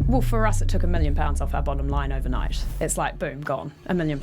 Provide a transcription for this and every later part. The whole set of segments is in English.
Well, for us, it took £1 million off our bottom line overnight. It's like, boom, gone, £1 million.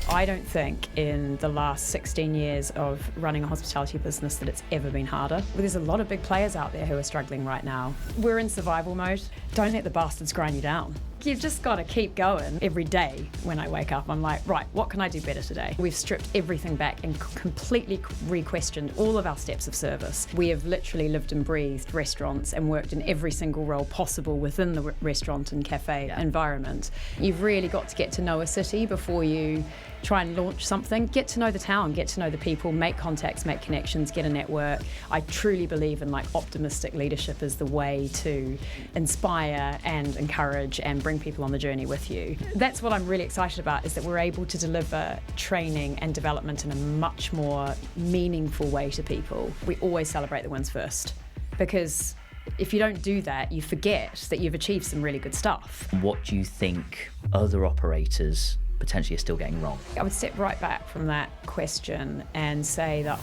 I don't think in the last 16 years of running a hospitality business that it's ever been harder. There's a lot of big players out there who are struggling right now. We're in survival mode. Don't let the bastards grind you down. You've just got to keep going. Every day when I wake up, I'm like, right, what can I do better today? We've stripped everything back and completely re-questioned all of our steps of service. We have literally lived and breathed restaurants and worked in every single role possible within the restaurant and cafe environment. You've really got to get to know a city before you try and launch something. Get to know the town, get to know the people, make contacts, make connections, get a network. I truly believe in like optimistic leadership is the way to inspire and encourage and bring people on the journey with you. That's what I'm really excited about, is that we're able to deliver training and development in a much more meaningful way to people. We always celebrate the wins first, because if you don't do that, you forget that you've achieved some really good stuff. What do you think other operators potentially are still getting wrong? I would step right back from that question and say that.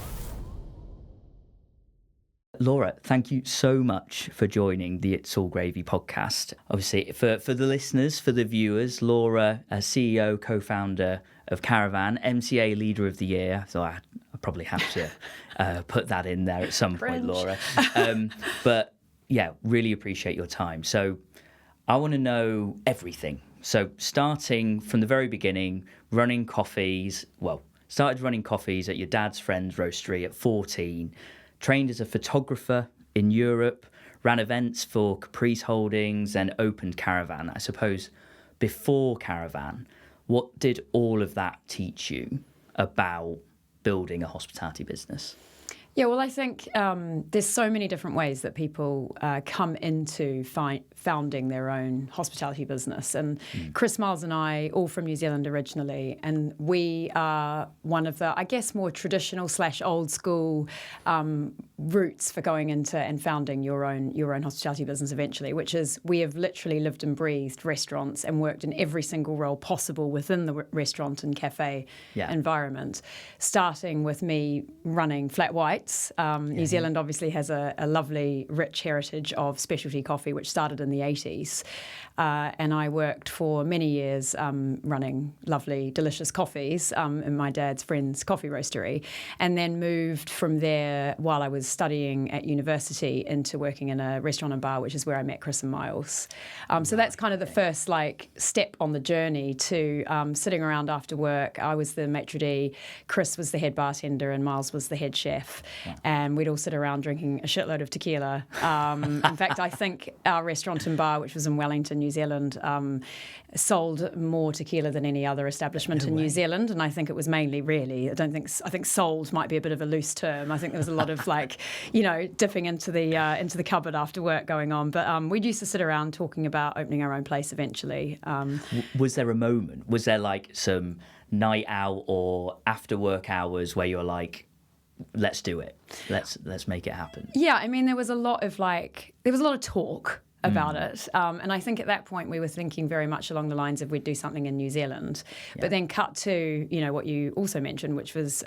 Laura, thank you so much for joining the It's All Gravy podcast. Obviously, for the listeners, for the viewers, Laura, CEO, co-founder of Caravan, MCA Leader of the Year. So I probably have to put that in there at some point, Laura. But yeah, really appreciate your time. So I want to know everything. So starting from the very beginning, started running coffees at your dad's friend's roastery at 14, trained as a photographer in Europe, ran events for Caprice Holdings, and opened Caravan. I suppose before Caravan, what did all of that teach you about building a hospitality business? Yeah, well, I think there's so many different ways that people come into founding their own hospitality business. And Chris Miles and I, all from New Zealand originally, and we are one of the, I guess, more traditional / old school routes for going into and founding your own hospitality business eventually, which is we have literally lived and breathed restaurants and worked in every single role possible within the restaurant and cafe environment, starting with me running Flat White. New Zealand obviously has a lovely, rich heritage of specialty coffee, which started in the 80s. And I worked for many years running lovely, delicious coffees in my dad's friend's coffee roastery, and then moved from there while I was studying at university into working in a restaurant and bar, which is where I met Chris and Miles. So that's kind of the first step on the journey to sitting around after work. I was the maitre d', Chris was the head bartender, and Miles was the head chef. And we'd all sit around drinking a shitload of tequila. In fact, I think our restaurant and bar, which was in Wellington, New Zealand, sold more tequila than any other establishment in New Zealand. And I think it was mainly really, I think sold might be a bit of a loose term. I think there was a lot of dipping into the cupboard after work going on. But we used to sit around talking about opening our own place eventually. Was there a moment? Was there some night out or after work hours where you're like, let's do it. Let's make it happen. Yeah, I mean, there was a lot of talk about it. And I think at that point we were thinking very much along the lines of we'd do something in New Zealand. Yeah. But then cut to, what you also mentioned, which was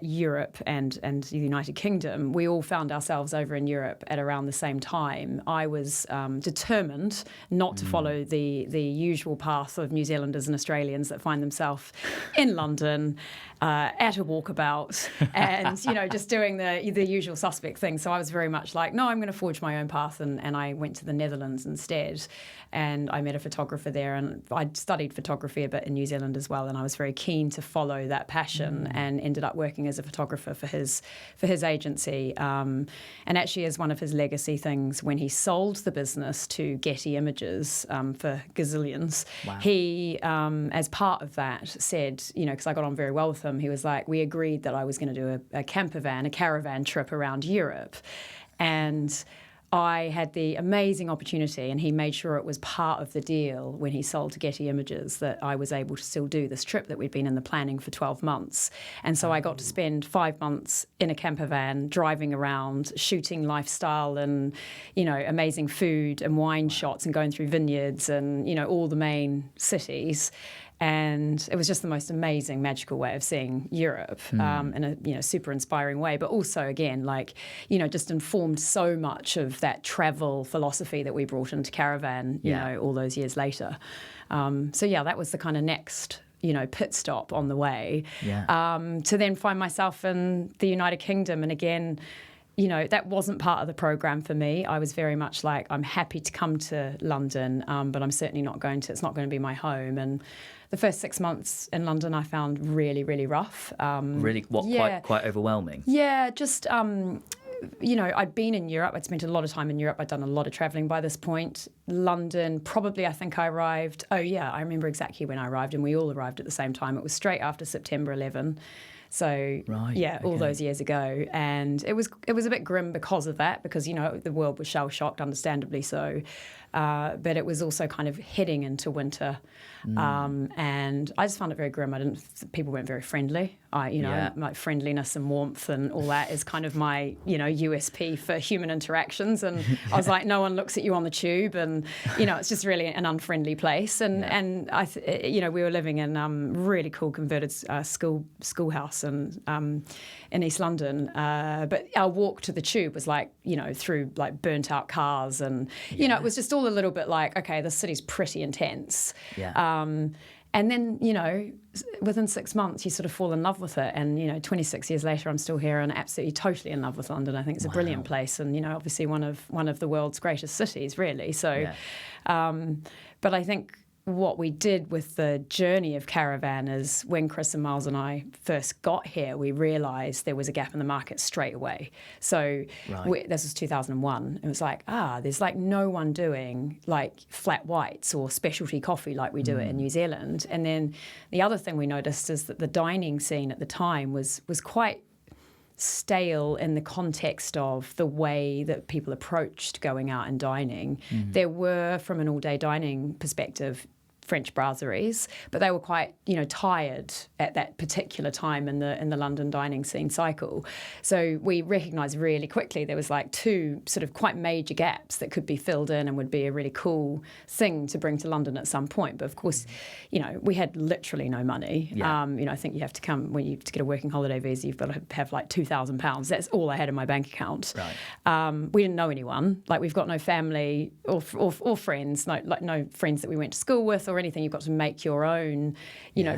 Europe and the United Kingdom. We all found ourselves over in Europe at around the same time. I was determined not to follow the usual path of New Zealanders and Australians that find themselves in London at a walkabout and, just doing the usual suspect thing. So I was very much like, no, I'm going to forge my own path. And I went to the Netherlands instead. And I met a photographer there, and I'd studied photography a bit in New Zealand as well. And I was very keen to follow that passion and ended up working as a photographer for his agency. And actually, as one of his legacy things, when he sold the business to Getty Images for gazillions, he, as part of that, said, because I got on very well with him, he was like, we agreed that I was going to do a caravan trip around Europe. And I had the amazing opportunity, and he made sure it was part of the deal when he sold to Getty Images that I was able to still do this trip that we'd been in the planning for 12 months. And so I got to spend 5 months in a camper van driving around, shooting lifestyle and, amazing food and wine shots and going through vineyards and, all the main cities. And it was just the most amazing, magical way of seeing Europe in a super inspiring way. But also, again, just informed so much of that travel philosophy that we brought into Caravan, you know, all those years later. That was the kind of next, pit stop on the way to then find myself in the United Kingdom. And again, that wasn't part of the program for me. I was very much like, I'm happy to come to London, but I'm certainly not going to, it's not going to be my home. And the first 6 months in London I found really, really rough. Quite overwhelming? Yeah, just, I'd been in Europe. I'd spent a lot of time in Europe. I'd done a lot of travelling by this point. London, probably I think I arrived, I remember exactly when I arrived, and we all arrived at the same time. It was straight after September 11. So, all those years ago. And it was a bit grim because of that, because, the world was shell-shocked, understandably so. But it was also kind of heading into winter. And I just found it very grim. People weren't very friendly. Like friendliness and warmth and all that is kind of my, USP for human interactions. And I was like, no one looks at you on the tube, and, it's just really an unfriendly place. And we were living in really cool converted schoolhouse and in East London. But our walk to the tube was through burnt out cars, and it was just all a little bit like, okay, the city's pretty intense. And then, within 6 months, you sort of fall in love with it. And, 26 years later, I'm still here and absolutely, totally in love with London. I think it's a brilliant place, and, obviously one of the world's greatest cities, really. So, but I think what we did with the journey of Caravan is, when Chris and Miles and I first got here, we realised there was a gap in the market straight away. So this was 2001. It was like, there's no one doing flat whites or specialty coffee like we do it in New Zealand. And then the other thing we noticed is that the dining scene at the time was quite stale in the context of the way that people approached going out and dining. There were, from an all-day dining perspective, French brasseries, but they were quite, tired at that particular time in the London dining scene cycle. So we recognised really quickly there was two sort of quite major gaps that could be filled in and would be a really cool thing to bring to London at some point. But of course, we had literally no money. I think you have to come, to get a working holiday visa, you've got to have £2,000. That's all I had in my bank account. We didn't know anyone. We've got no family or friends, no friends that we went to school with or anything. You've got to make your own,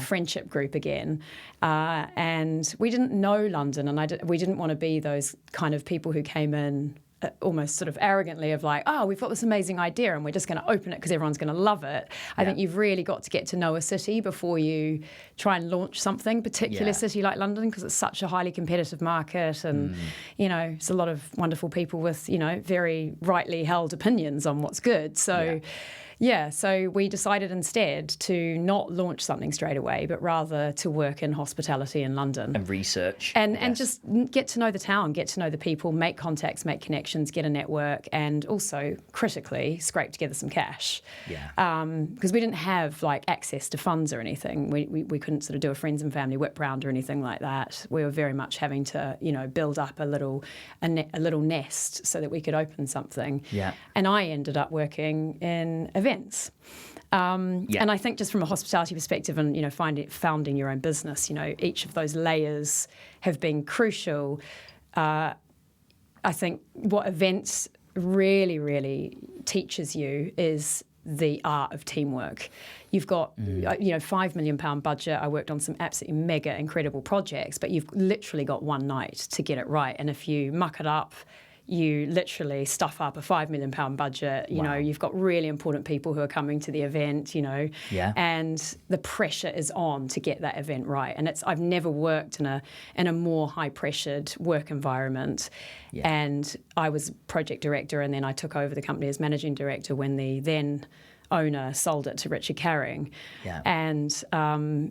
friendship group again. And we didn't know London, and we didn't want to be those kind of people who came in almost sort of arrogantly of we've got this amazing idea and we're just going to open it because everyone's going to love it. I think you've really got to get to know a city before you try and launch something, particularly a city like London, because it's such a highly competitive market, and it's a lot of wonderful people with very rightly held opinions on what's good. So so we decided instead to not launch something straight away, but rather to work in hospitality in London. And research. And just get to know the town, get to know the people, make contacts, make connections, get a network, and also, critically, scrape together some cash. Because we didn't have access to funds or anything. We couldn't sort of do a friends and family whip round or anything like that. We were very much having to, build up a little nest so that we could open something. And I ended up working in events. And I think just from a hospitality perspective and, founding your own business, each of those layers have been crucial. I think what events really, really teaches you is the art of teamwork. You've got, £5 million budget. I worked on some absolutely mega incredible projects, but you've literally got one night to get it right. And if you muck it up, you literally stuff up a £5 million budget. You've got really important people who are coming to the event, and the pressure is on to get that event right. And I've never worked in a more high-pressured work environment. And I was project director, and then I took over the company as managing director when the then owner sold it to Richard Carring. And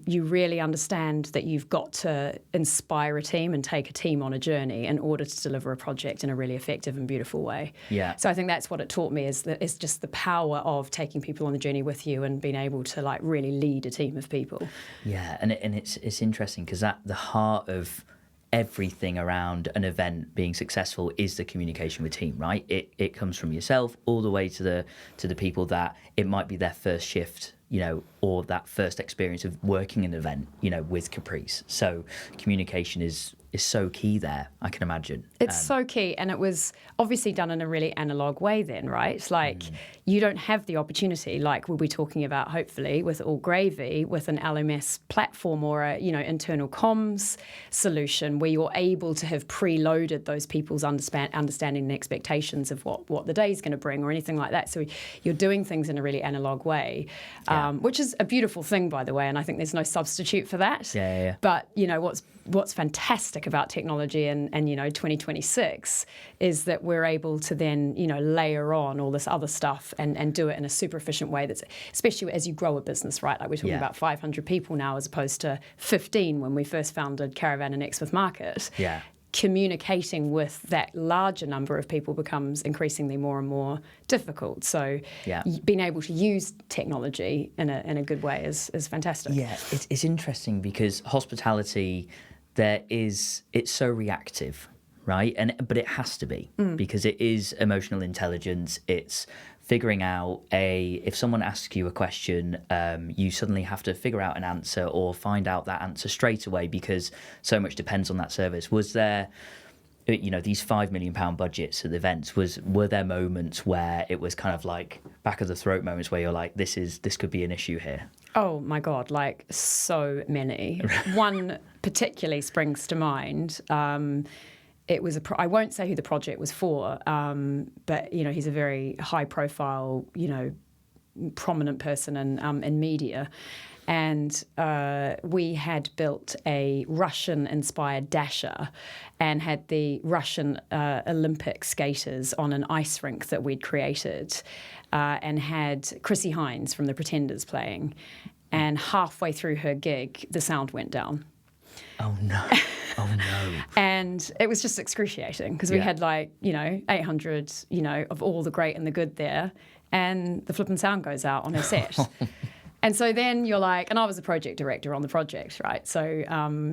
you really understand that you've got to inspire a team and take a team on a journey in order to deliver a project in a really effective and beautiful way. So I think that's what it taught me, is just the power of taking people on the journey with you and being able to really lead a team of people. And it's interesting because at the heart of everything around an event being successful is the communication with team, right? It comes from yourself all the way to the people that it might be their first shift or that first experience of working an event, with Caprice. So communication is so key there, I can imagine. It's so key, and it was obviously done in a really analog way then, right? It's like you don't have the opportunity, like we'll be talking about hopefully with All Gravy, with an LMS platform or a internal comms solution where you're able to have preloaded those people's understanding and expectations of what the day's going to bring or anything like that. So you're doing things in a really analog way, which is a beautiful thing, by the way, and I think there's no substitute for that. Yeah. But what's fantastic about technology and 2026 is that we're able to then layer on all this other stuff and do it in a super efficient way, that's especially as you grow a business, right? Like we're talking about 500 people now as opposed to 15 when we first founded Caravan and Exmouth Market. Communicating with that larger number of people becomes increasingly more and more difficult. So being able to use technology in a good way is fantastic. It's interesting because hospitality, it's so reactive, right? But it has to be because it is emotional intelligence. It's figuring out if someone asks you a question, you suddenly have to figure out an answer or find out that answer straight away because so much depends on that service. Was there, these £5 million budgets at the events, were there moments where it was kind of like back of the throat moments where you're like, this could be an issue here? Oh my God, like so many. One particularly springs to mind. It was I won't say who the project was for, but he's a very high-profile, prominent person in media, and we had built a Russian-inspired dasher, and had the Russian Olympic skaters on an ice rink that we'd created, and had Chrissy Hines from The Pretenders playing, and halfway through her gig, the sound went down. Oh no. And it was just excruciating because we had 800, of all the great and the good there, and the flipping sound goes out on her set. And so then you're like, and I was the project director on the project, right? So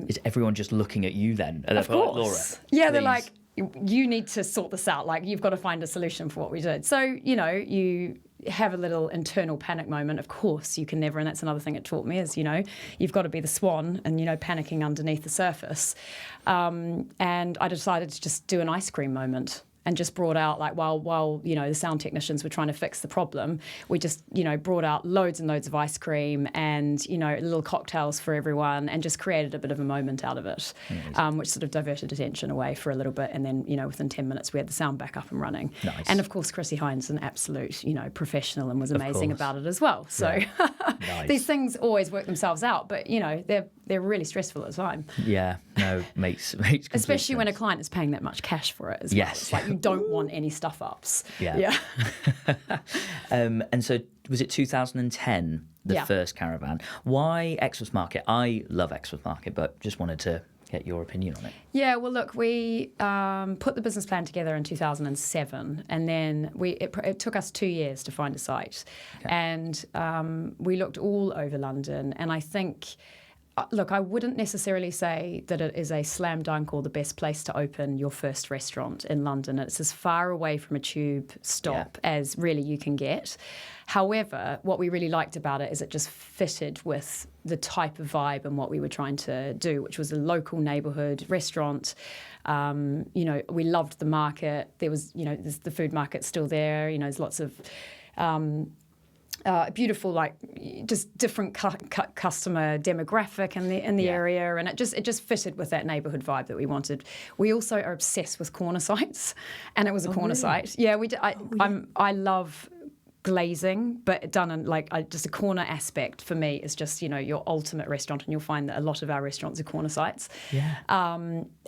is everyone just looking at you then? Of course. Laura, yeah, they're like, you need to sort this out. Like, you've got to find a solution for what we did. So, you have a little internal panic moment. Of course, you can never, and that's another thing it taught me is, you've got to be the swan and, panicking underneath the surface. And I decided to just do an ice cream moment. And just brought out, while the sound technicians were trying to fix the problem, we just, brought out loads and loads of ice cream and, little cocktails for everyone, and just created a bit of a moment out of it, which sort of diverted attention away for a little bit. And then, within 10 minutes, we had the sound back up and running. Nice. And of course, Chrissy Hines, an absolute, professional, and was amazing about it as well. So Nice. These things always work themselves out, but, they're really stressful at the time. Yeah, no, makes complete especially sense. when a client is paying that much cash for it as well. Yes. It's like you don't want any stuff ups. Yeah. And so was it 2010, the first Caravan? Why Exmouth Market? I love Exmouth Market, but just wanted to get your opinion on it. Yeah, well, look, we put the business plan together in 2007, and then it took us 2 years to find a site. Okay. And we looked all over London, and I think... Look, I wouldn't necessarily say that it is a slam dunk or the best place to open your first restaurant in London. It's as far away from a tube stop as really you can get. However, what we really liked about it is it just fitted with the type of vibe and what we were trying to do, which was a local neighbourhood restaurant. We loved the market. There was, the food market's still there. There's lots of... beautiful, just different customer demographic in the area, and it just fitted with that neighbourhood vibe that we wanted. We also are obsessed with corner sites, and it was a corner site. Yeah, we. I love glazing, but done in just a corner aspect for me is just your ultimate restaurant, and you'll find that a lot of our restaurants are corner sites. Yeah.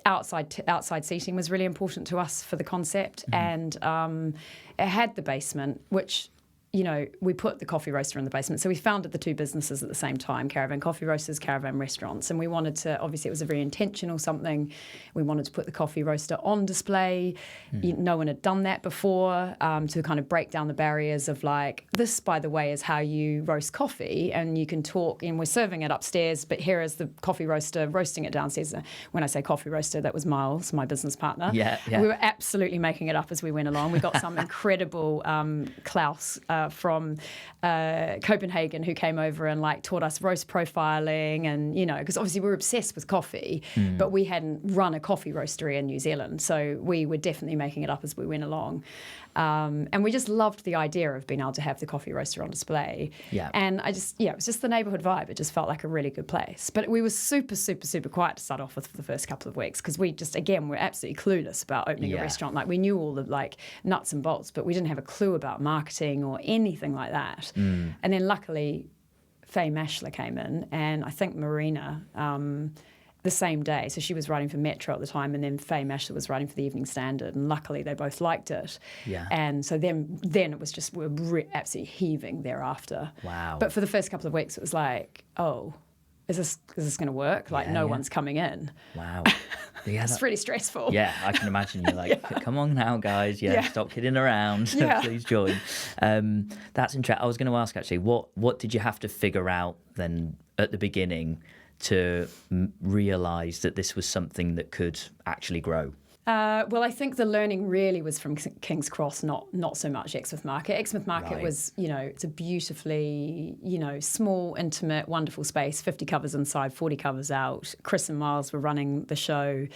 Outside seating was really important to us for the concept, and it had the basement, which. We put the coffee roaster in the basement. So we founded the two businesses at the same time, Caravan Coffee Roasters, Caravan Restaurants. And we wanted to, obviously it was a very intentional something. We wanted to put the coffee roaster on display. No one had done that before, to kind of break down the barriers of this, by the way, is how you roast coffee. And you can talk, and we're serving it upstairs, but here is the coffee roaster roasting it downstairs. When I say coffee roaster, that was Miles, my business partner. Yeah. We were absolutely making it up as we went along. We got some incredible Klaus from Copenhagen who came over and like taught us roast profiling, and because obviously we were obsessed with coffee, but we hadn't run a coffee roastery in New Zealand, so we were definitely making it up as we went along. And we just loved the idea of being able to have the coffee roaster on display. Yeah. And it was just the neighbourhood vibe. It just felt like a really good place. But we were super, super, super quiet to start off with for the first couple of weeks, because we just, again, we're absolutely clueless about opening a restaurant. Like, we knew all the like nuts and bolts, but we didn't have a clue about marketing or anything like that. And then luckily, Faye Mashler came in, and I think Marina, the same day. So she was writing for Metro at the time, and then Faye Mashler was writing for the Evening Standard, and luckily they both liked it. Yeah. And so then it was just, we were absolutely heaving thereafter. Wow. But for the first couple of weeks, it was like, oh, is this going to work? Like, no one's coming in. Wow. Yeah, it's pretty stressful. Yeah, I can imagine. You're like, come on now, guys. Stop kidding around. Please join. That's interesting. I was going to ask, actually, what did you have to figure out then at the beginning to realise that this was something that could actually grow? Well, I think the learning really was from King's Cross, not so much Exmouth Market. Exmouth Market was, it's a beautifully, small, intimate, wonderful space, 50 covers inside, 40 covers out. Chris and Miles were running the show.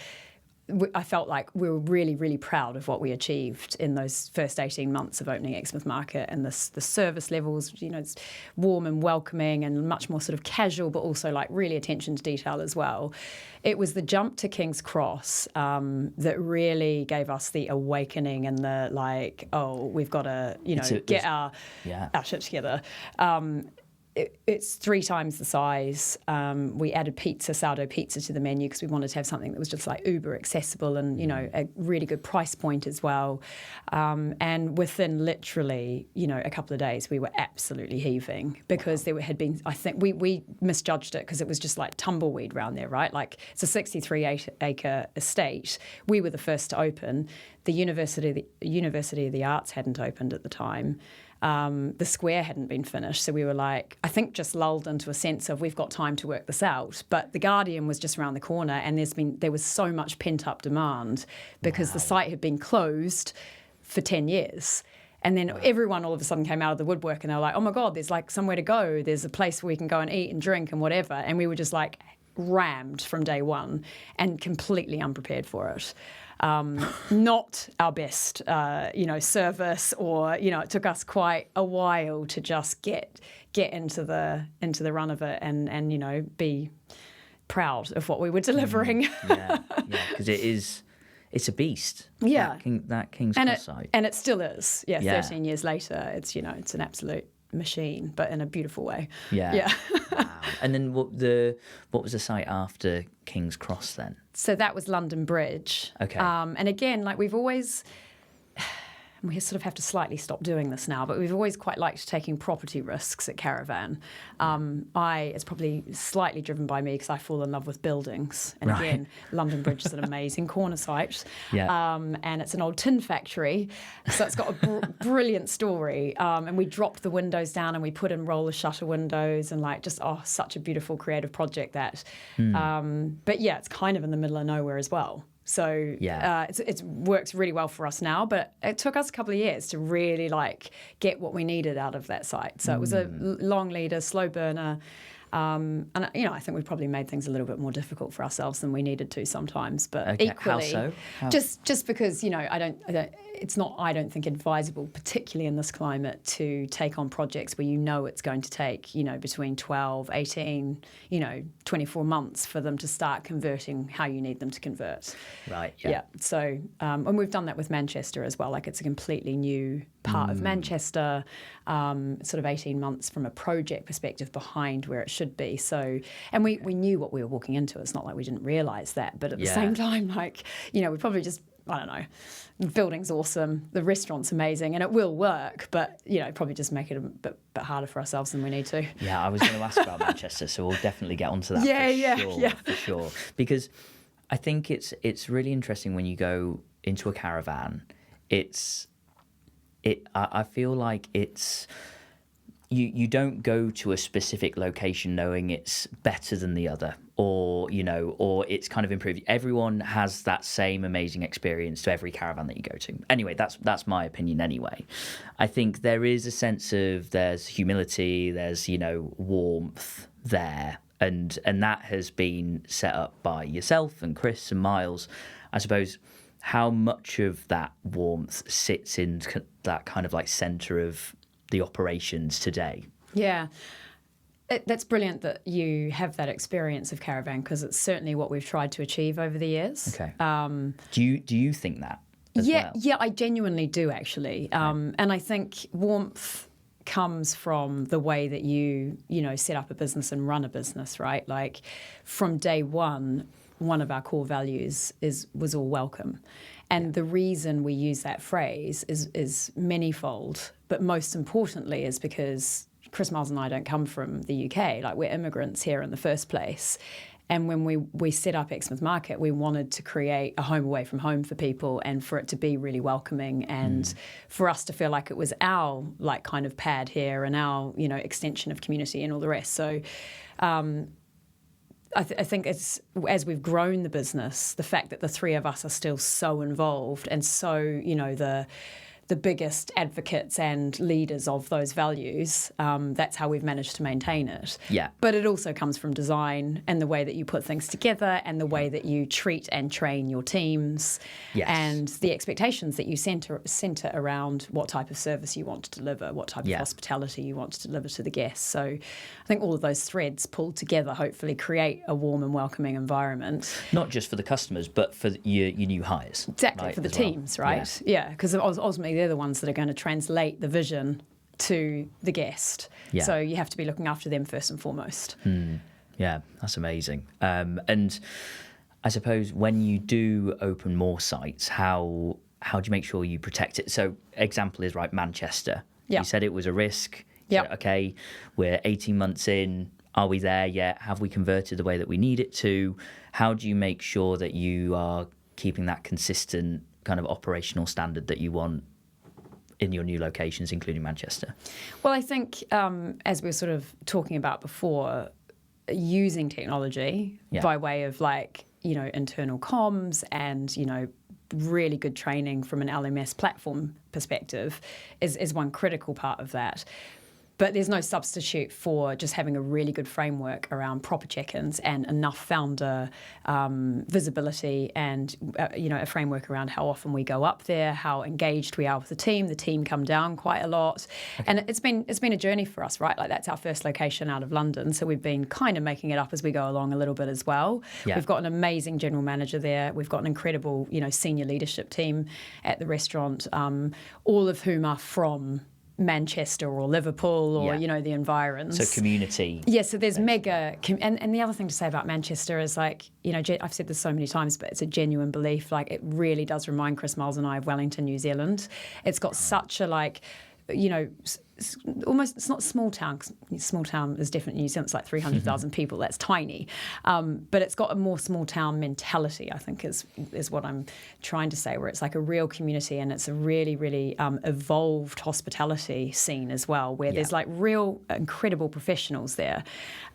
I felt like we were really, really proud of what we achieved in those first 18 months of opening Exmouth Market, and the service levels, it's warm and welcoming and much more sort of casual, but also like really attention to detail as well. It was the jump to King's Cross that really gave us the awakening and the like, oh, we've got to, get our shit together. It's 3 times the size. We added sourdough pizza to the menu because we wanted to have something that was just like uber accessible and, a really good price point as well. And within literally, a couple of days, we were absolutely heaving because there had been, I think, we misjudged it because it was just like tumbleweed around there, right? Like, it's a 63-acre estate. We were the first to open. The University of the Arts hadn't opened at the time. The square hadn't been finished, so we were like, I think, just lulled into a sense of we've got time to work this out. But the Guardian was just around the corner, and there was so much pent up demand because the site had been closed for 10 years. And then everyone all of a sudden came out of the woodwork, and they were like, oh my God, there's like somewhere to go. There's a place where we can go and eat and drink and whatever. And we were just like rammed from day one and completely unprepared for it. Not our best, service, or it took us quite a while to just get into the run of it and be proud of what we were delivering. Because it's a beast. Yeah, that King's Cross site, and it still is. 13 years later, it's it's an absolute machine, but in a beautiful way. Yeah. Wow. And then what was the site after King's Cross then? So that was London Bridge. Okay. And again, like we've always, we sort of have to slightly stop doing this now, but we've always quite liked taking property risks at Caravan. It's probably slightly driven by me because I fall in love with buildings. And again, London Bridge is an amazing corner site. Yeah. And it's an old tin factory. So it's got a brilliant story. And we dropped the windows down and we put in roller shutter windows and such a beautiful creative project that. But yeah, it's kind of in the middle of nowhere as well. So it works really well for us now, but it took us a couple of years to really get what we needed out of that site. So it was a long leader, slow burner, and I think we probably made things a little bit more difficult for ourselves than we needed to sometimes. But equally, how so? Just because I don't think advisable, particularly in this climate, to take on projects where it's going to take between 12, 18, 24 months for them to start converting how you need them to convert. Right. Yeah. So and we've done that with Manchester as well. Like, it's a completely new part of Manchester, sort of 18 months from a project perspective behind where it should be. So, and we knew what we were walking into. It's not like we didn't realise that, but at the same time, we probably just, I don't know, the building's awesome, the restaurant's amazing, and it will work, but, probably just make it a bit harder for ourselves than we need to. Yeah, I was going to ask about Manchester, so we'll definitely get onto that for sure. Because I think it's really interesting when you go into a Caravan. I feel like it's, you don't go to a specific location knowing it's better than the other, or or it's kind of improved. Everyone has that same amazing experience to every caravan that you go to. Anyway, that's my opinion anyway. I think there is a sense of, there's humility, there's warmth there, and that has been set up by yourself and Chris and Miles. I suppose, how much of that warmth sits in that kind of like centre of the operations today? Yeah, that's brilliant that you have that experience of Caravan, because it's certainly what we've tried to achieve over the years. Okay. Do you think that as well? Yeah, I genuinely do, actually. And I think warmth comes from the way that you set up a business and run a business, right? Like, from day one of our core values was all welcome. And the reason we use that phrase is manifold, but most importantly is because Chris, Miles and I don't come from the UK. Like, we're immigrants here in the first place. And when we set up Exmouth Market, we wanted to create a home away from home for people, and for it to be really welcoming, and for us to feel like it was our like kind of pad here and our extension of community and all the rest. So I think it's, as we've grown the business, the fact that the three of us are still so involved and so, the biggest advocates and leaders of those values, that's how we've managed to maintain it. Yeah. But it also comes from design and the way that you put things together and the way that you treat and train your teams. Yes. And the expectations that you centre around what type of service you want to deliver, what type of hospitality you want to deliver to the guests. So I think all of those threads pulled together hopefully create a warm and welcoming environment. Not just for the customers, but for your new hires. Exactly, right, for the as well. teams, right? Yeah, because ultimately they're the ones that are going to translate the vision to the guest. Yeah. So you have to be looking after them first and foremost. Yeah, that's amazing. And I suppose when you do open more sites, how do you make sure you protect it? So example is, right, Manchester. Yeah. You said it was a risk. Yeah. So, okay, we're 18 months in. Are we there yet? Have we converted the way that we need it to? How do you make sure that you are keeping that consistent kind of operational standard that you want in your new locations, including Manchester? Well, I think, as we were sort of talking about before, using technology by way of internal comms and, really good training from an LMS platform perspective is one critical part of that. But there's no substitute for just having a really good framework around proper check-ins and enough founder visibility, and a framework around how often we go up there, how engaged we are with the team. The team come down quite a lot, and it's been a journey for us, right? Like, that's our first location out of London, so we've been kind of making it up as we go along a little bit as well. Yeah. We've got an amazing general manager there. We've got an incredible senior leadership team at the restaurant, all of whom are from Manchester or Liverpool or the environs. So community. Yeah, so there's mega and the other thing to say about Manchester is, like, I've said this so many times, but it's a genuine belief. Like, it really does remind Chris, Miles and I of Wellington, New Zealand. It's got such a almost, it's not small town, 'cause small town is different in New Zealand. It's like 300,000 people. That's tiny, but it's got a more small town mentality, I think, is what I'm trying to say, where it's like a real community, and it's a really, really evolved hospitality scene as well, where there's like real incredible professionals there,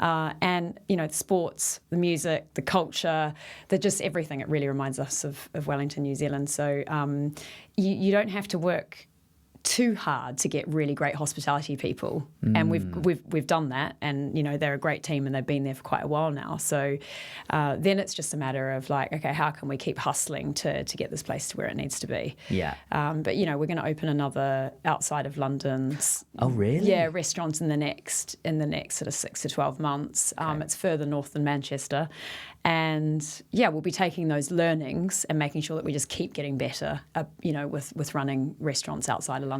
and the sports, the music, the culture, just everything. It really reminds us of Wellington, New Zealand. So you don't have to work too hard to get really great hospitality people, and we've done that, and they're a great team and they've been there for quite a while now. So then it's just a matter of like, okay, how can we keep hustling to get this place to where it needs to be? Yeah. But we're going to open another outside of London. Oh, really? Yeah, restaurant in the next sort of 6 to 12 months. Okay. It's further north than Manchester. And we'll be taking those learnings and making sure that we just keep getting better, with running restaurants outside of London.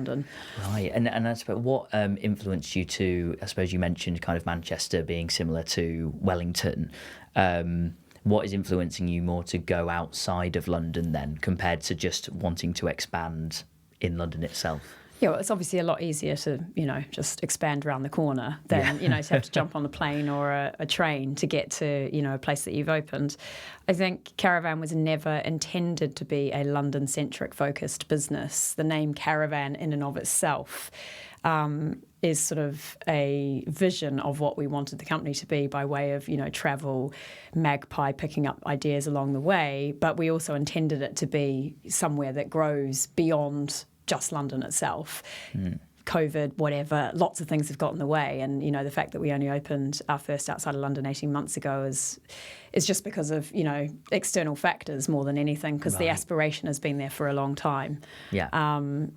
Right, and I suppose what influenced you to? I suppose you mentioned kind of Manchester being similar to Wellington. What is influencing you more to go outside of London then, compared to just wanting to expand in London itself? Yeah, well, it's obviously a lot easier to, just expand around the corner than, to have to jump on a plane or a train to get to, a place that you've opened. I think Caravan was never intended to be a London-centric focused business. The name Caravan in and of itself is sort of a vision of what we wanted the company to be by way of, travel, magpie, picking up ideas along the way. But we also intended it to be somewhere that grows beyond just London itself. COVID, whatever, lots of things have got in the way. And, the fact that we only opened our first outside of London 18 months ago is just because of, external factors more than anything, because the aspiration has been there for a long time. Yeah.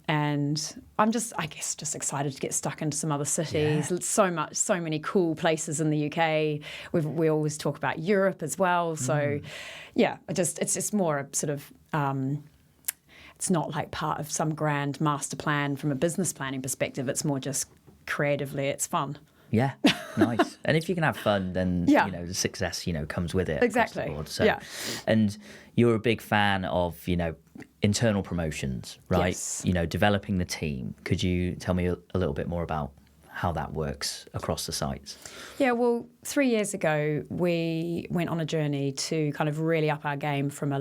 And I'm just excited to get stuck into some other cities. Yeah. So many cool places in the UK. We always talk about Europe as well. So, yeah, it's just more a sort of... it's not like part of some grand master plan from a business planning perspective. It's more just creatively, it's fun. Yeah, nice. And if you can have fun, then the success comes with it. Exactly. Across the board. So, and you're a big fan of internal promotions, right? Yes. Developing the team. Could you tell me a little bit more about how that works across the sites? Yeah, well, 3 years ago, we went on a journey to kind of really up our game from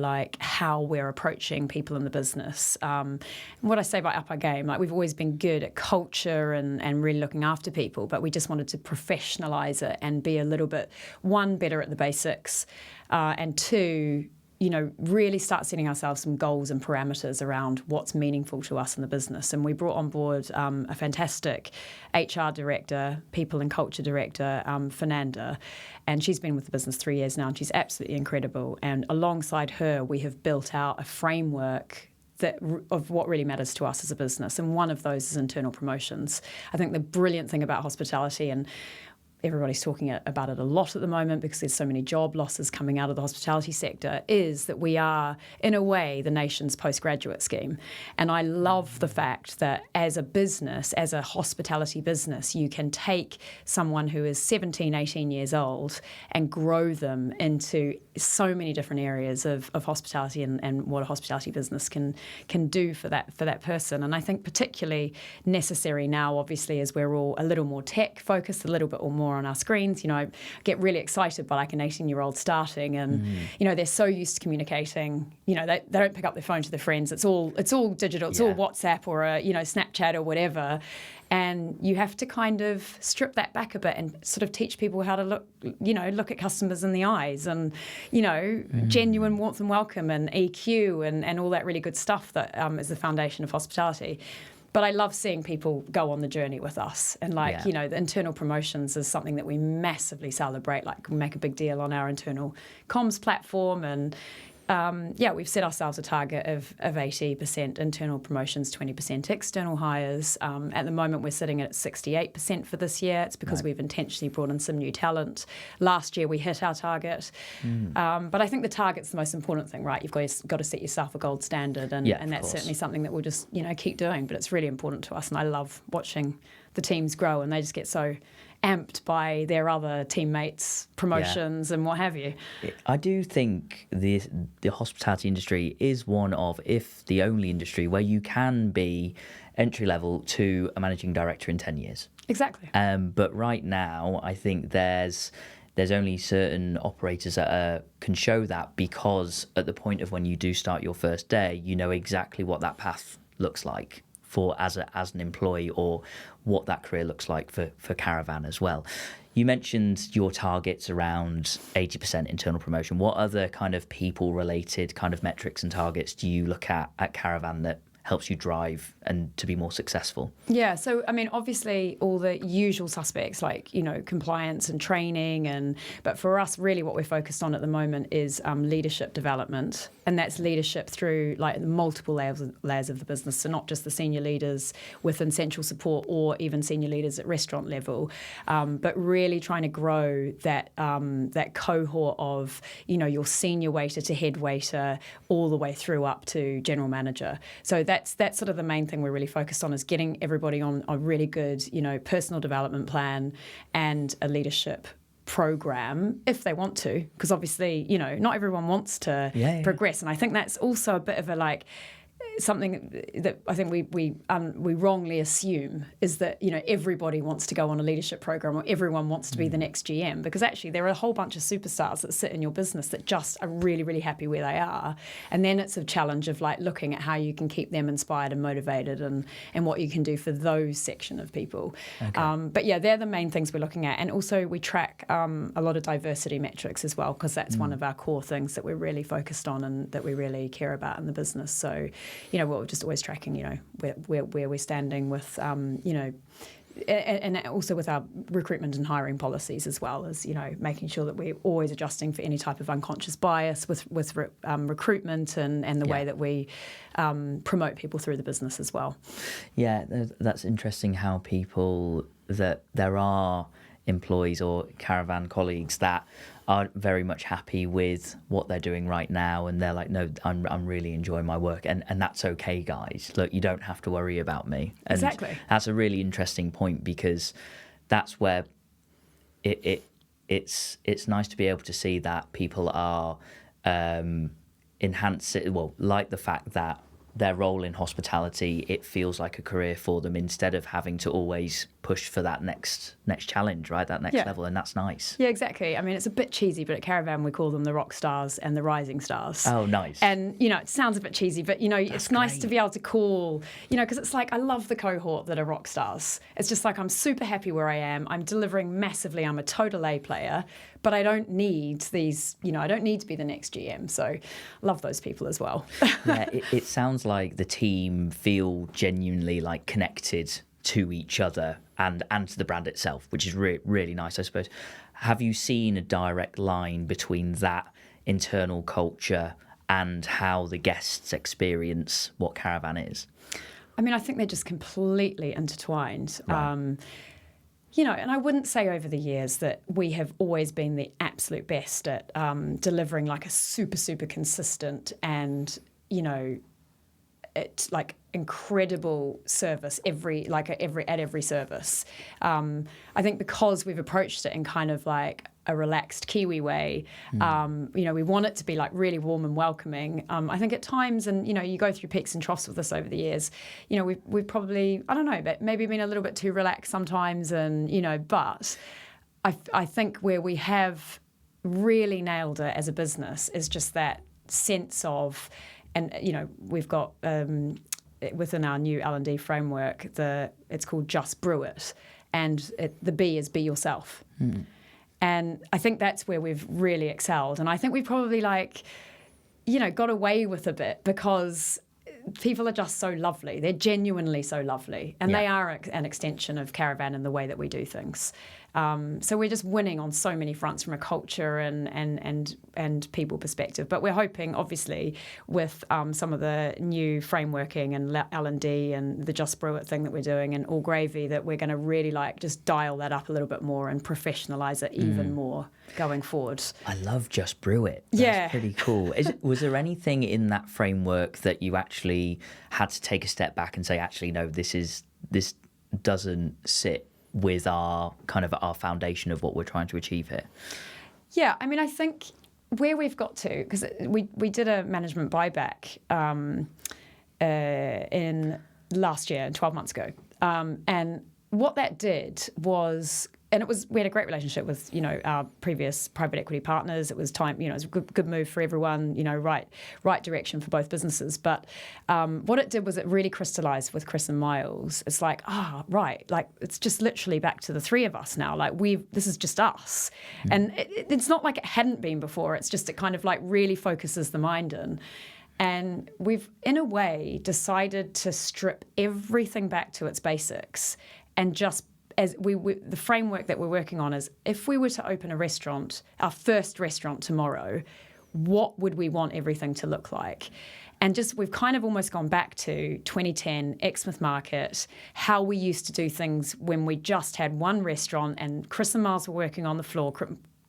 how we're approaching people in the business. And what I say by up our game, we've always been good at culture and really looking after people, but we just wanted to professionalise it and be a little bit, one, better at the basics, and two, really start setting ourselves some goals and parameters around what's meaningful to us in the business. And we brought on board a fantastic HR director, people and culture director, Fernanda, and she's been with the business 3 years now, and she's absolutely incredible. And alongside her, we have built out a framework of what really matters to us as a business. And one of those is internal promotions. I think the brilliant thing about hospitality, and everybody's talking about it a lot at the moment because there's so many job losses coming out of the hospitality sector, is that we are, in a way, the nation's postgraduate scheme. And I love the fact that as a business, as a hospitality business, you can take someone who is 17, 18 years old and grow them into so many different areas of hospitality and what a hospitality business can do for that person. And I think particularly necessary now, obviously, as we're all a little more tech focused, a little bit more on our screens. I get really excited by an 18-year-old starting, and they're so used to communicating. They don't pick up their phone to their friends. It's all digital. It's all WhatsApp or Snapchat or whatever. And you have to kind of strip that back a bit and sort of teach people how to look at customers in the eyes and, genuine warmth and welcome and EQ and all that really good stuff that is the foundation of hospitality. But I love seeing people go on the journey with us. And the internal promotions is something that we massively celebrate. We make a big deal on our internal comms platform. And we've set ourselves a target of 80% internal promotions, 20% external hires. At the moment, we're sitting at 68% for this year. It's because we've intentionally brought in some new talent. Last year, we hit our target. But I think the target's the most important thing, right? You've got to set yourself a gold standard. And that's certainly something that we'll just, keep doing. But it's really important to us. And I love watching the teams grow, and they just get so amped by their other teammates' promotions and what have you. I do think the hospitality industry is one of, if the only industry, where you can be entry level to a managing director in 10 years. Exactly. But right now, I think there's only certain operators that can show that, because at the point of when you do start your first day, you know exactly what that path looks like as an employee, or what that career looks like for Caravan as well. You mentioned your targets around 80% internal promotion. What other kind of people-related kind of metrics and targets do you look at Caravan that helps you drive and to be more successful? Yeah, so obviously all the usual suspects like compliance and training, but for us really what we're focused on at the moment is leadership development, and that's leadership through multiple layers of the business. So not just the senior leaders within central support or even senior leaders at restaurant level, but really trying to grow that cohort of your senior waiter to head waiter all the way through up to general manager. So that's sort of the main thing we're really focused on, is getting everybody on a really good, personal development plan and a leadership program if they want to, because obviously, not everyone wants to progress. And I think that's also a bit of a something that I think we wrongly assume is that, you know, everybody wants to go on a leadership program or everyone wants to be the next GM, because actually there are a whole bunch of superstars that sit in your business that just are really, really happy where they are. And then it's a challenge of like looking at how you can keep them inspired and motivated and what you can do for those section of people. Okay. But yeah, they're the main things we're looking at. And also we track a lot of diversity metrics as well, because that's one of our core things that we're really focused on and that we really care about in the business. So, you know, we're just always tracking, you know, where we're standing with, you know, and also with our recruitment and hiring policies, as well as, you know, making sure that we're always adjusting for any type of unconscious bias with recruitment and the way that we promote people through the business as well. Yeah, that's interesting how people, that there are employees or Caravan colleagues that are very much happy with what they're doing right now, and they're like, no, I'm really enjoying my work, and that's okay, guys. Look, you don't have to worry about me. And exactly. That's a really interesting point, because that's where it's nice to be able to see that people are enhancing, well, like the fact that their role in hospitality, it feels like a career for them, instead of having to always push for that next challenge, right? That next level, and that's nice. Yeah, exactly. I mean, it's a bit cheesy, but at Caravan we call them the rock stars and the rising stars. Oh, nice. And, you know, it sounds a bit cheesy, but, you know, that's it's nice to be able to call, you know, because it's like, I love the cohort that are rock stars. It's just like, I'm super happy where I am. I'm delivering massively. I'm a total A player, but I don't need these, you know, I don't need to be the next GM. So love those people as well. Yeah, it sounds like the team feel genuinely like connected to each other and to the brand itself, which is really nice, I suppose. Have you seen a direct line between that internal culture and how the guests experience what Caravan is? I mean, I think they're just completely intertwined. Right. You know, and I wouldn't say over the years that we have always been the absolute best at delivering like a super, super consistent and, you know, it's like incredible service at every service. I think because we've approached it in kind of like a relaxed Kiwi way, you know, we want it to be like really warm and welcoming. I think at times, and you know, you go through peaks and troughs with this over the years, you know, we've probably, I don't know, but maybe been a little bit too relaxed sometimes, and you know, but I think where we have really nailed it as a business is just that sense of, and you know, we've got within our new L&D framework, it's called Just Brew It, and the B is be yourself. And I think that's where we've really excelled. And I think we probably like, you know, got away with a bit because people are just so lovely. They're genuinely so lovely. And they are an extension of Caravan in the way that we do things. So we're just winning on so many fronts from a culture and people perspective. But we're hoping, obviously, with some of the new frameworking and L&D and the Just Brew It thing that we're doing and All Gravy, that we're going to really like just dial that up a little bit more and professionalise it even more going forward. I love Just Brew It. That's pretty cool. Was there anything in that framework that you actually had to take a step back and say, actually, no, this doesn't sit with our foundation of what we're trying to achieve here? Yeah, I mean, I think where we've got to, because we did a management buyback in last year, 12 months ago, and what that did was, and we had a great relationship with, you know, our previous private equity partners. It was time, you know, it was a good move for everyone, you know, right direction for both businesses. But what it did was it really crystallised with Chris and Miles. It's like, right, like it's just literally back to the three of us now. Like this is just us. And it's not like it hadn't been before. It's just it kind of like really focuses the mind in. And we've, in a way, decided to strip everything back to its basics and just as the framework that we're working on is, if we were to open a restaurant, our first restaurant tomorrow, what would we want everything to look like? And just we've kind of almost gone back to 2010, Exmouth Market, how we used to do things when we just had one restaurant and Chris and Miles were working on the floor.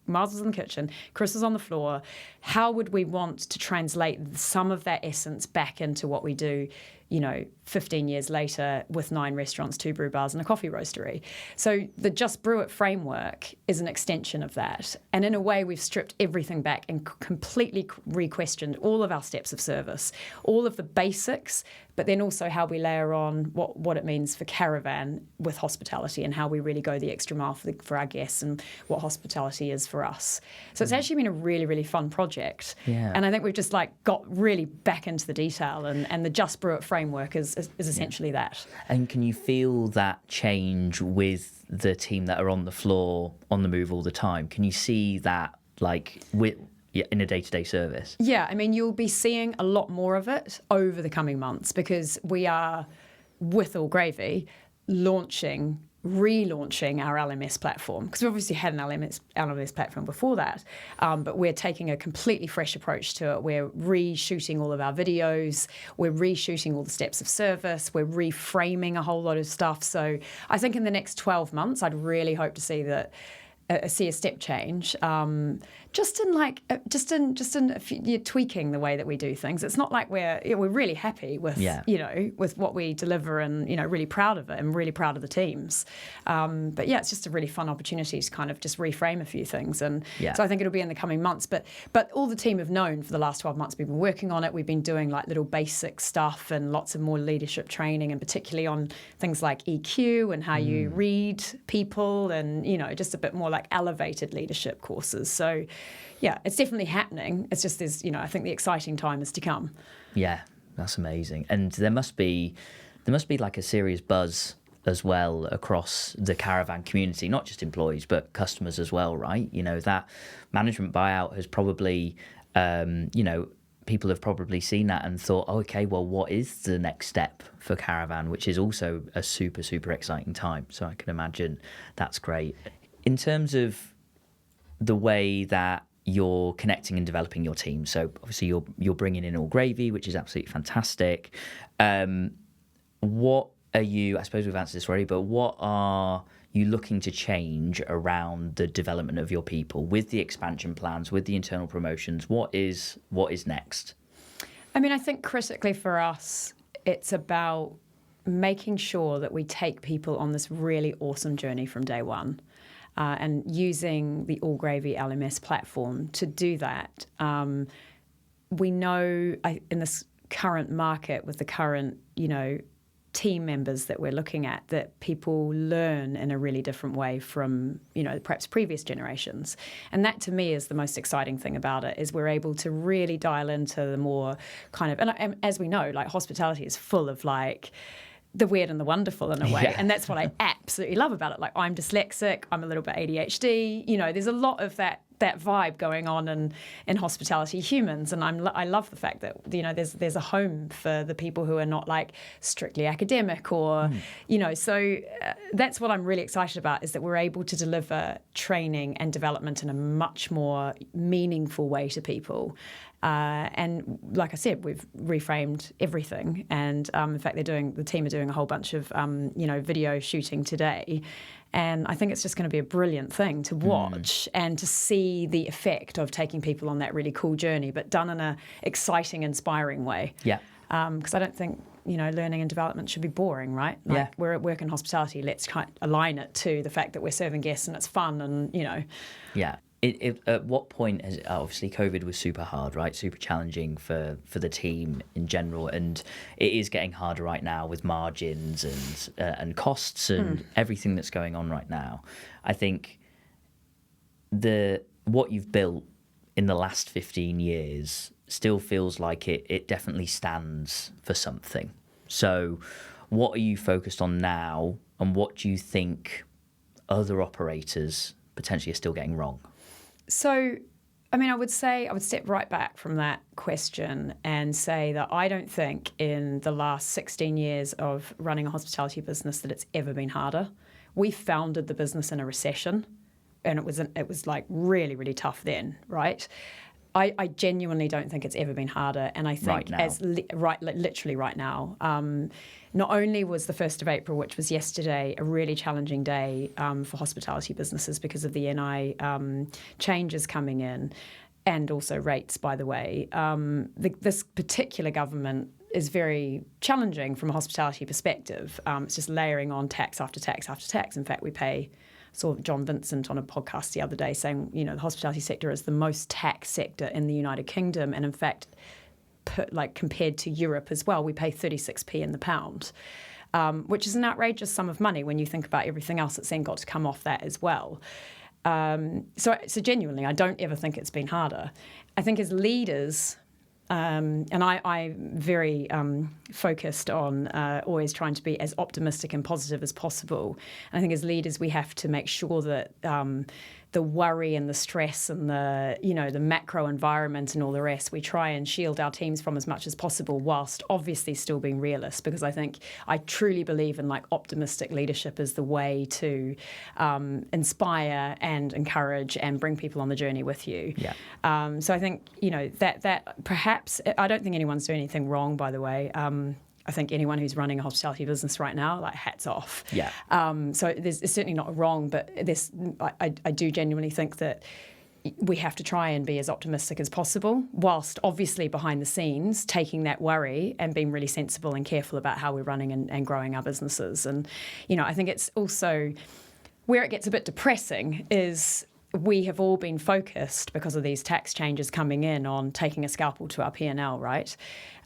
Miles was in the kitchen, Chris was on the floor. How would we want to translate some of that essence back into what we do, you know, 15 years later with 9 restaurants, 2 brew bars and a coffee roastery. So the Just Brew It framework is an extension of that. And in a way, we've stripped everything back and completely re-questioned all of our steps of service, all of the basics, but then also how we layer on what it means for Caravan with hospitality and how we really go the extra mile for our guests and what hospitality is for us. So it's actually been a really, really fun project. Yeah. And I think we've just got really back into the detail, and the Just Brew It framework is essentially that. And can you feel that change with the team that are on the floor, on the move all the time? Can you see that in a day-to-day service? Yeah, I mean, you'll be seeing a lot more of it over the coming months because we are, with All Gravy, relaunching our LMS platform, because we obviously had an LMS platform before that, but we're taking a completely fresh approach to it. We're reshooting all of our videos, we're reshooting all the steps of service, we're reframing a whole lot of stuff. So I think in the next 12 months, I'd really hope to see a step change, just in tweaking the way that we do things. It's not like we're really happy with with what we deliver, and really proud of it and really proud of the teams. But it's just a really fun opportunity to kind of just reframe a few things, and so I think it'll be in the coming months. But all the team have known for the last 12 months we've been working on it. We've been doing little basic stuff and lots of more leadership training, and particularly on things like EQ and how you read people, and just a bit more elevated leadership courses. So it's definitely happening. It's just there's I think the exciting time is to come. Yeah, that's amazing. And there must be a serious buzz as well across the Caravan community, not just employees but customers as well, right? That management buyout has probably people have probably seen that and thought, oh, okay, well, what is the next step for Caravan, which is also a super, super exciting time. So I can imagine that's great. In terms of the way that you're connecting and developing your team, so obviously you're bringing in All Gravy, which is absolutely fantastic. What are you, I suppose we've answered this already, but what are you looking to change around the development of your people with the expansion plans, with the internal promotions? What is next? I mean, I think critically for us, it's about making sure that we take people on this really awesome journey from day one. And using the All Gravy LMS platform to do that. We know in this current market with the current, team members that we're looking at, that people learn in a really different way from, perhaps previous generations. And that to me is the most exciting thing about it, is we're able to really dial into the more kind of, and as we know, hospitality is full of the weird and the wonderful in a way. Yeah. And that's what I absolutely love about it. I'm dyslexic, I'm a little bit ADHD, there's a lot of that vibe going on in hospitality humans. And I love the fact that, there's a home for the people who are not strictly academic or, so that's what I'm really excited about, is that we're able to deliver training and development in a much more meaningful way to people. And like I said, we've reframed everything. And in fact, the team are doing a whole bunch of, video shooting today. And I think it's just going to be a brilliant thing to watch and to see the effect of taking people on that really cool journey, but done in an exciting, inspiring way. Yeah. Because I don't think, learning and development should be boring, right? We're at work in hospitality. Let's kind of align it to the fact that we're serving guests and it's fun and, Yeah. At what point has obviously COVID was super hard, right? Super challenging for the team in general, and it is getting harder right now with margins and costs and everything that's going on right now. I think what you've built in the last 15 years still feels like it definitely stands for something. So, what are you focused on now, and what do you think other operators potentially are still getting wrong? So, I mean, I would step right back from that question and say that I don't think in the last 16 years of running a hospitality business that it's ever been harder. We founded the business in a recession, and it was really, really tough then, right? I genuinely don't think it's ever been harder, and I think literally right now. Not only was the 1st of April, which was yesterday, a really challenging day for hospitality businesses because of the NI changes coming in, and also rates, by the way. This particular government is very challenging from a hospitality perspective. It's just layering on tax after tax after tax. In fact, saw John Vincent on a podcast the other day saying, the hospitality sector is the most taxed sector in the United Kingdom, and in fact, compared to Europe as well, we pay 36p in the pound, which is an outrageous sum of money when you think about everything else that's then got to come off that as well. So genuinely, I don't ever think it's been harder. I think as leaders, and I'm very focused on always trying to be as optimistic and positive as possible. And I think as leaders, we have to make sure that the worry and the stress and the macro environment and all the rest, we try and shield our teams from as much as possible, whilst obviously still being realist. Because I truly believe in optimistic leadership is the way to inspire and encourage and bring people on the journey with you. Yeah. So I think that perhaps, I don't think anyone's doing anything wrong, by the way. I think anyone who's running a hospitality business right now, hats off. Yeah. So it's certainly not wrong, but I do genuinely think that we have to try and be as optimistic as possible, whilst obviously behind the scenes taking that worry and being really sensible and careful about how we're running and growing our businesses. And, I think it's also where it gets a bit depressing is we have all been focused because of these tax changes coming in on taking a scalpel to our P&L, right?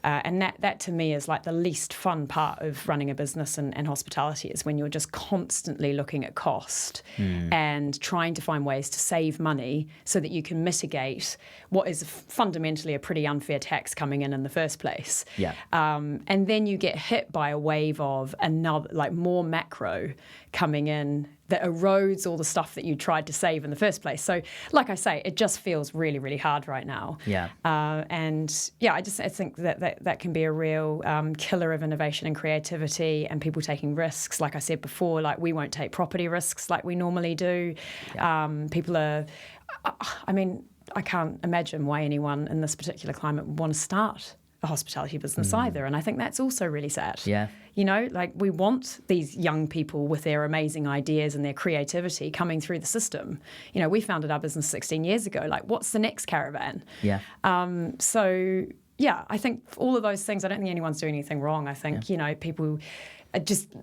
And that to me is the least fun part of running a business and hospitality, is when you're just constantly looking at cost and trying to find ways to save money so that you can mitigate what is fundamentally a pretty unfair tax coming in the first place. Yeah. And then you get hit by a wave of another, more macro coming in that erodes all the stuff that you tried to save in the first place. So, like I say, it just feels really, really hard right now. Yeah. I think that can be a real killer of innovation and creativity and people taking risks. Like I said before, we won't take property risks like we normally do. Yeah. People are, I can't imagine why anyone in this particular climate would want to start a hospitality business either. And I think that's also really sad. Yeah. We want these young people with their amazing ideas and their creativity coming through the system. We founded our business 16 years ago. What's the next Caravan? Yeah. I think all of those things, I don't think anyone's doing anything wrong. I think, people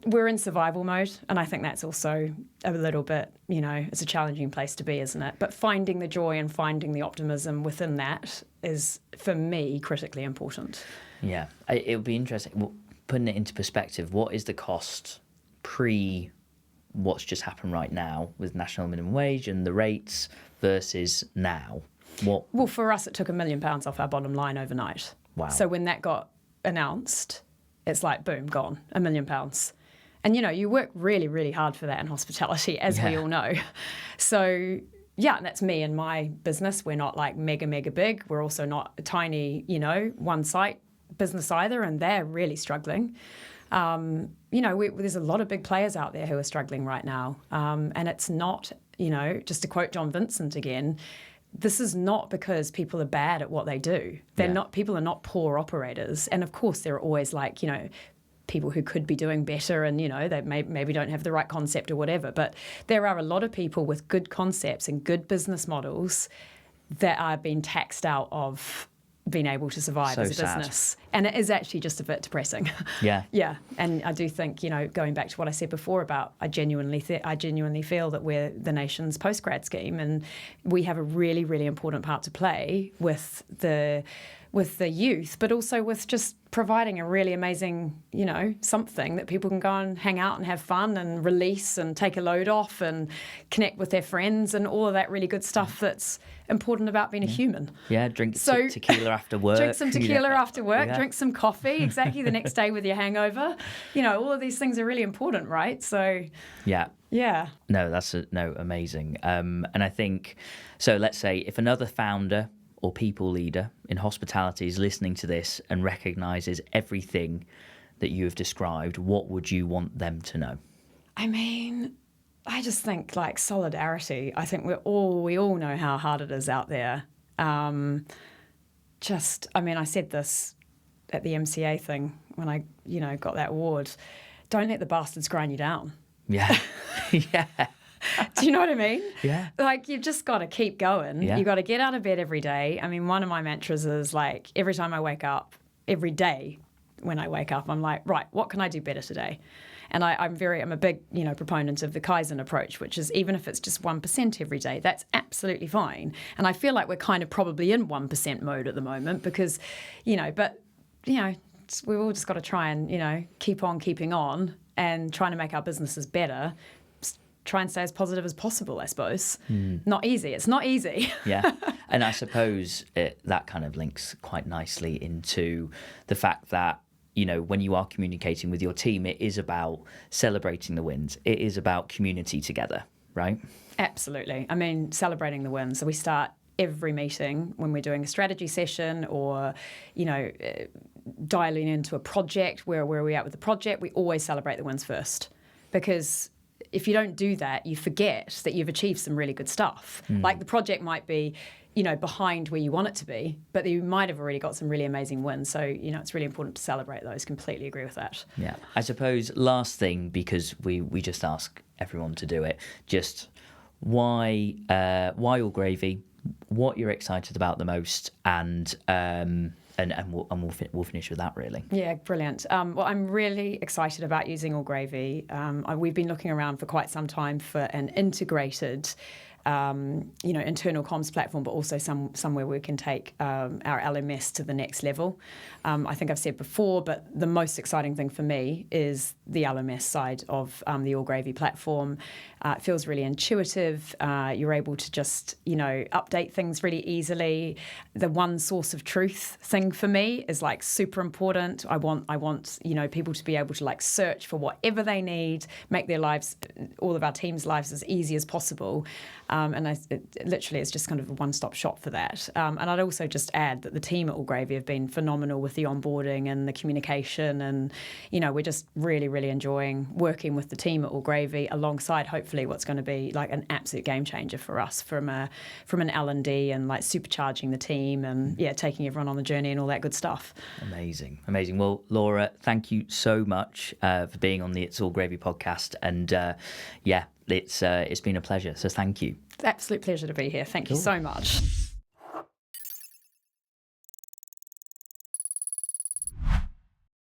we're in survival mode. And I think that's also a little bit, it's a challenging place to be, isn't it? But finding the joy and finding the optimism within that is, for me, critically important. Yeah. It would be interesting. Well, putting it into perspective, what is the cost pre what's just happened right now with national minimum wage and the rates versus now? Well, for us, it took £1 million off our bottom line overnight. Wow. So when that got announced, it's boom, gone, £1 million. And, you work really, really hard for that in hospitality, as we all know. So, that's me and my business. We're not mega, mega big. We're also not a tiny, one site business either, and they're really struggling. There's a lot of big players out there who are struggling right now. And it's not, just to quote John Vincent again, this is not because people are bad at what they do. People are not poor operators. And of course, there are always people who could be doing better and, they maybe don't have the right concept or whatever. But there are a lot of people with good concepts and good business models that are being taxed out of being able to survive as a business. And it is actually just a bit depressing. Yeah. Yeah. And I do think, going back to what I said before about I genuinely feel that we're the nation's postgrad scheme, and we have a really, really important part to play with the youth, but also with just providing a really amazing, something that people can go and hang out and have fun and release and take a load off and connect with their friends and all of that really good stuff that's important about being a human. Yeah, drink tequila after work. Drink some tequila after work, drink some coffee, exactly, the next day with your hangover. All of these things are really important, right? So... Yeah. Yeah. No, amazing. And I think, so let's say if another founder or people leader in hospitality is listening to this and recognises everything that you have described, what would you want them to know? I just think solidarity. I think we all know how hard it is out there. I said this at the MCA thing when I, got that award. Don't let the bastards grind you down. Yeah. Yeah. Do you know what I mean? Yeah. You've just got to keep going. Yeah. You've got to get out of bed every day. One of my mantras is every time I wake up, every day, when I wake up. I'm like, right, what can I do better today? And I'm a big, proponent of the Kaizen approach, which is even if it's just 1% every day, that's absolutely fine. And I feel like we're kind of probably in 1% mode at the moment because, we've all just got to try and, keep on keeping on and trying to make our businesses better. Try and stay as positive as possible, I suppose. Not easy. It's not easy. Yeah. And I suppose that kind of links quite nicely into the fact that, when you are communicating with your team, it is about celebrating the wins. It is about community together, right? Absolutely. I mean, celebrating the wins. So we start every meeting when we're doing a strategy session or, dialing into a project. Where are we at with the project? We always celebrate the wins first, because if you don't do that, you forget that you've achieved some really good stuff. Like the project might be, behind where you want it to be, but you might have already got some really amazing wins. So, it's really important to celebrate those. Completely agree with that. Yeah. I suppose last thing, because we just ask everyone to do it, just why All Gravy, what you're excited about the most, and we'll finish with that, really. Yeah, brilliant. Well, I'm really excited about using All Gravy. We've been looking around for quite some time for an integrated, internal comms platform, but also somewhere we can take our LMS to the next level. I think I've said before, but the most exciting thing for me is the LMS side of the All Gravy platform. It feels really intuitive. You're able to just, update things really easily. The one source of truth thing for me is like super important. I want, people to be able to like search for whatever they need, make their lives, all of our team's lives as easy as possible. And literally it's just kind of a one-stop shop for that. And I'd also just add that the team at All Gravy have been phenomenal with the onboarding and the communication. And, we're just really, really enjoying working with the team at All Gravy alongside hopefully what's going to be like an absolute game changer for us from an L&D and like supercharging the team and taking everyone on the journey and all that good stuff. Amazing. Well, Laura, thank you so much for being on the It's All Gravy podcast. And it's been a pleasure. So thank you. Absolute pleasure to be here. Thank you so much.